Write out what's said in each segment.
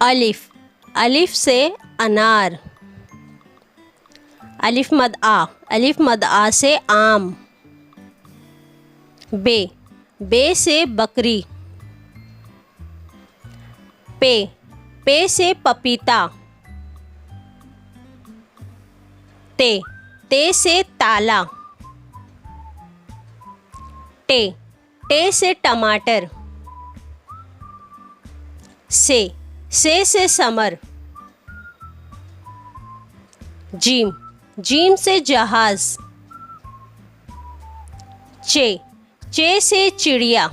अलिफ, अलिफ से अनार। अलिफ मद आ से आम। बे, बे से बकरी। पे से पपीता। ते से ताला। टे से टमाटर। से समर। जीम से जहाज। चे से चिड़िया।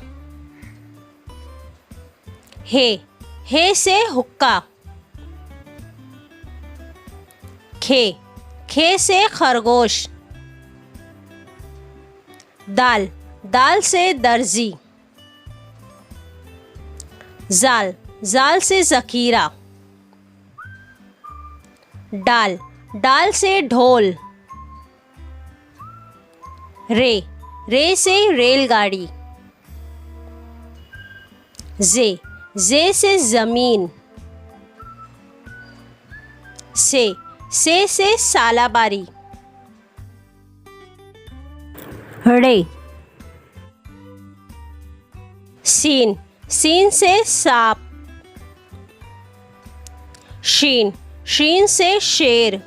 हे से हुक्का। खे से खरगोश। दाल से दर्जी। जाल से ज़खीरा। डाल से ढोल। रे से रेलगाड़ी। जे से ज़मीन। से सालाबारी। रे, सीन से सांप। शीन से शेर।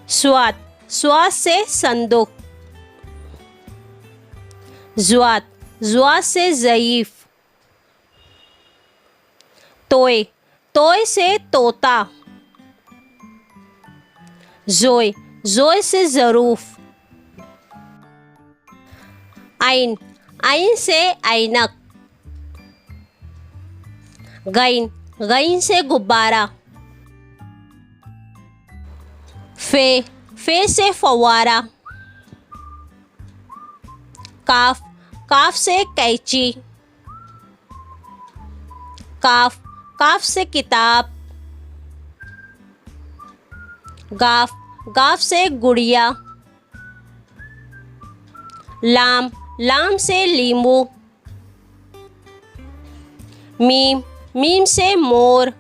स्वाद से संदूक। जुआत से ज़ईफ। तोय से तोता। जोय से ज़रूफ। आइन से ऐनक। गईन से गुब्बारा। फे से फव्वारा। काफ से कैंची। काफ से किताब। गाफ से गुड़िया। लाम से लींबू। मीम से मोर।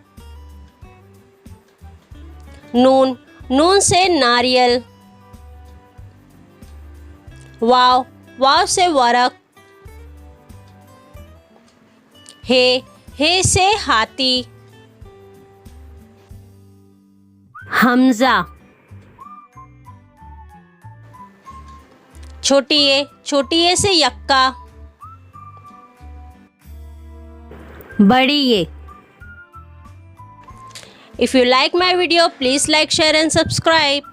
नून से नारियल। वाव से वरक। हे से हाथी। हमजा, छोटी ए से यक्का। बड़ी ए। If you like my video, please like, share and subscribe.